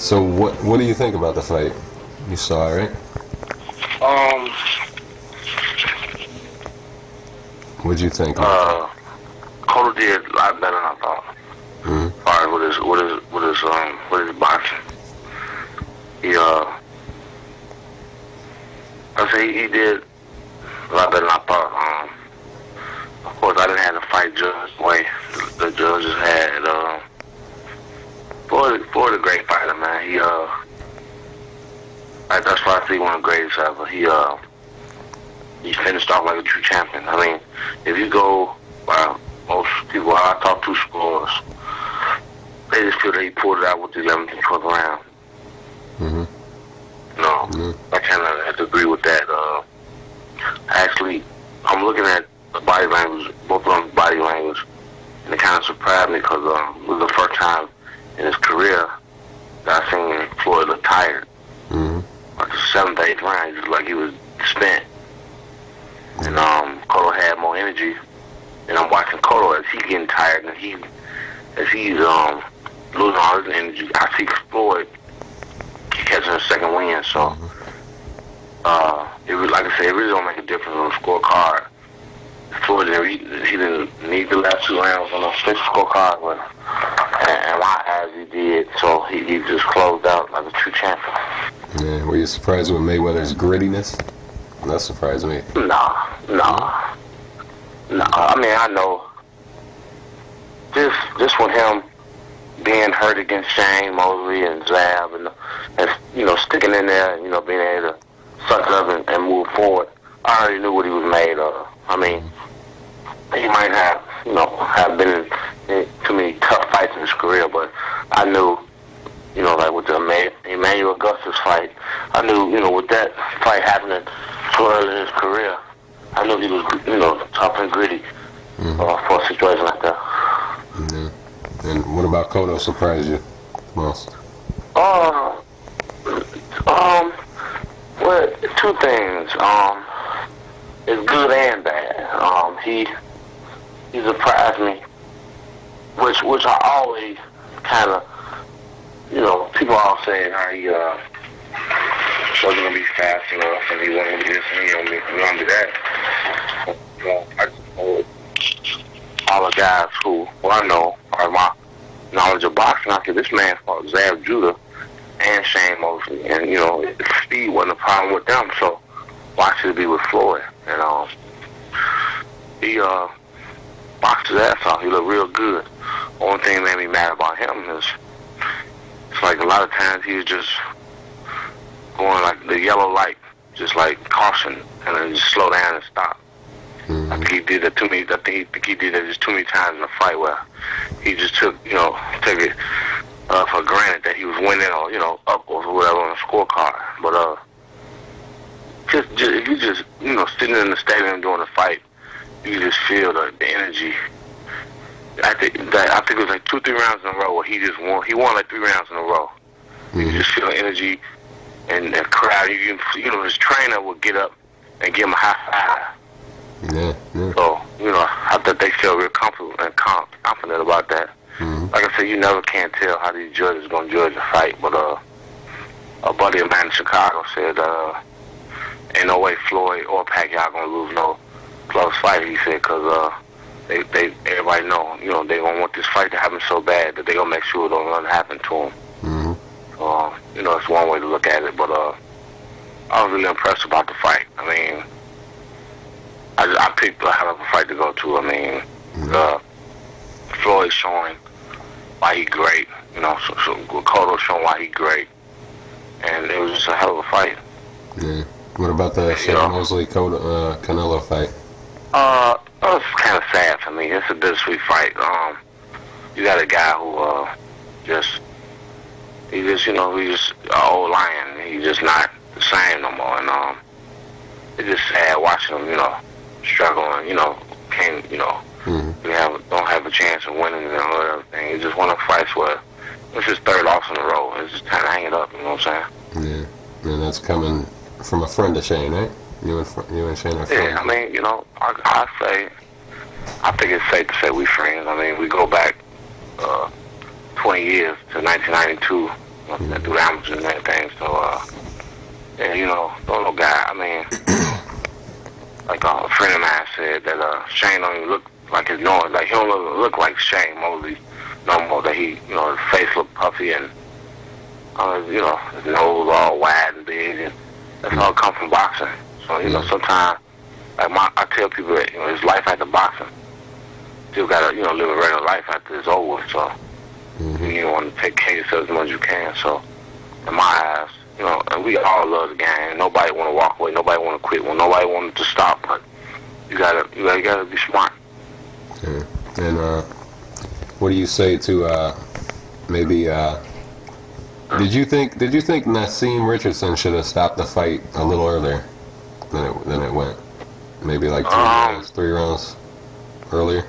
So what do you think about the fight? You saw it, right? What'd you think? Cotto did a lot better than I thought. Mm-hmm. As far as with his boxing, I say he did a lot better than I thought. Of course, I didn't have the fight judged the way the judges had. Floyd a great fighter, man. That's why I see one of the greatest ever. He finished off like a true champion. I mean, if you go by most people I talk to scores, they just feel that he pulled it out with the 11th and 12th round. Mm-hmm. No, Mm-hmm. I kind of have to agree with that. Actually, I'm looking at the body language, both of them body language, and it kind of surprised me because it was the first time in his career that I seen Floyd look tired. Mm-hmm. Like the 7th, 8th round, just like he was spent. And Cotto had more energy. And I'm watching Cotto as he's getting tired and as he's losing all his energy. I see Floyd catching a second win. So like I said, it really don't make a difference on the scorecard. Floyd he didn't need the last 2 rounds on the fifth scorecard, but and my eyes he did. So he just closed out like a true champion. Yeah, were you surprised with Mayweather's grittiness? That surprised me. No. I mean, I know. Just with him being hurt against Shane Mosley and Zab, and sticking in there, and being able to suck it up and move forward. I already knew what he was made of. I mean, he might have been in too many tough fights in his career, but I knew, like with the Emmanuel Augustus fight, I knew, with that fight happening so early in his career, I knew he was, tough and gritty for a situation like that. Mm-hmm. And what about Cotto surprised you most? Well, 2 things. It's good and bad. He surprised me, which I always kind of, people all saying how he wasn't gonna be fast enough and he wasn't gonna be this and he gonna be that. I just know all the guys who I know are my knowledge of boxing. I said this man fought Zab Judah and Shane Mosley, and speed wasn't a problem with them. So why should it be with Floyd? And he boxed his ass off. He looked real good. Only thing that made me mad about him is it's like a lot of times he was just going like the yellow light, just like caution, and then just slow down and stop. Mm-hmm. I think he did that too many. I think he did that just too many times in the fight where he just took it for granted that he was winning or up or whatever on the scorecard. But just if you just sitting in the stadium during the fight, you just feel the energy. I think it was like 2, 3 rounds in a row where he just won. He won like 3 rounds in a row. Mm-hmm. You just feel the energy and the crowd. His trainer would get up and give him a high five. Yeah. So I thought they feel real comfortable and confident about that. Mm-hmm. Like I said, you never can tell how these judges gonna judge a fight. But a buddy of mine in Chicago said, "Ain't no way Floyd or Pacquiao gonna lose no close fight." He said, "Cause everybody know, they gonna want this fight to happen so bad that they gonna make sure it don't happen to them." Mm-hmm. It's one way to look at it. But I was really impressed about the fight. I mean, I picked a hell of a fight to go to. I mean, Floyd showing why he great. So Cotto showing why he great, and it was just a hell of a fight. Yeah. What about the Shane Mosley Canelo fight? It was kind of sad for me. It's a bittersweet fight. You got a guy who he's just an old lion. He's just not the same no more. And it's just sad watching him, struggling. Can't, Mm-hmm. don't have a chance of winning and all that everything. It's just one of the fights where it's his 3rd loss in a row. It's just kind of hanging up. You know what I'm saying? Yeah. And that's coming from a friend of Shane, right? You and Shane are friends. Yeah, I mean, I think it's safe to say we friends. I mean, we go back 20 years to 1992 through Amazon and everything. So, yeah, don't no guy. I mean, like a friend of mine said that Shane don't even look like his nose. Like he don't look like Shane Mosley no more. That his face look puffy and his nose all wide and big, and that's all come from boxing. So sometimes like I tell people that his life after boxing still gotta live a regular life after it's over. So you don't want to take care of yourself as much as you can. So in my eyes, and we all love the game. Nobody want to walk away. Nobody want to quit. Well, nobody want to stop. But you gotta be smart. Yeah. And what do you say to maybe? Did you think Nassim Richardson should have stopped the fight a little earlier than it went? Maybe like 3 rounds earlier.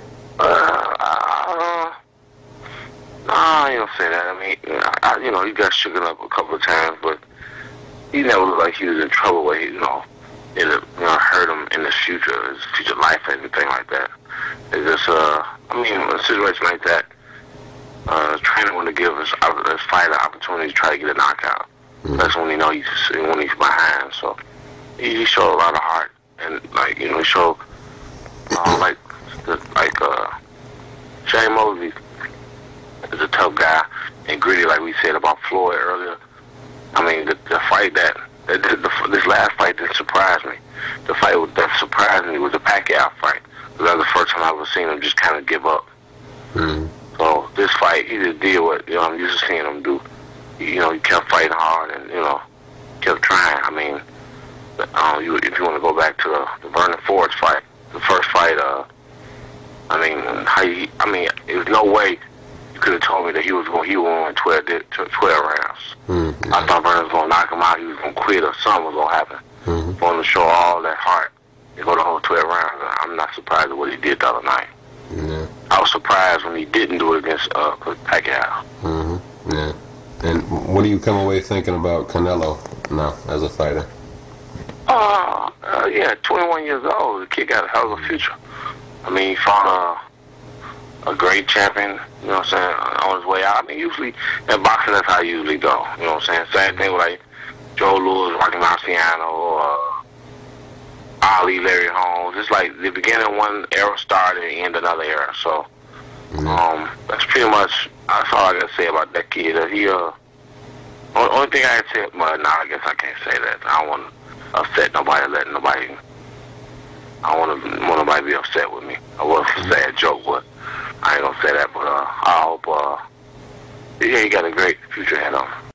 No, I don't say that. I mean, he got shooken up a couple of times, but he never looked like he was in trouble where he, hurt him in the future, his future life, everything like that. It's just, in a situation like that, the trainer want to give his fighter an opportunity to try to get a knockout. That's when when he's behind. So he showed a lot of heart, and he showed Shane Mosley is a tough guy and gritty, like we said about Floyd earlier. I mean, the fight this last fight that surprised me. The fight that surprised me was the Pacquiao fight. That was the first time I ever seen him just kind of give up. So this fight, he just did what I'm used to seeing him do. He kept fighting hard and kept trying. I mean, if you want to go back to the Vernon Forrest fight, the first fight, there's no way you could have told me that he would win 12 rounds. I thought Vernon was going to knock him out. He was going to quit or something was going to happen. For him to show all that heart and go the whole 12 rounds, I'm not surprised at what he did the other night. Yeah. I was surprised when he didn't do it against Pacquiao. Yeah. And what do you come away thinking about Canelo now as a fighter? 21 years old. The kid got a hell of a future. I mean, he fought a great champion, on his way out. I mean, usually in boxing, that's how you usually go. Same thing with like Joe Louis, Rocky Marciano, or Ali, Larry Holmes. It's like the beginning of one era started and end another era. So that's pretty much that's all I gotta say about that kid. He only thing I can say, well, no, I guess I can't say that. I don't want to upset nobody, I don't want nobody to be upset with me. I was a sad joke, but I ain't gonna say that. But I hope, he got a great future ahead of him.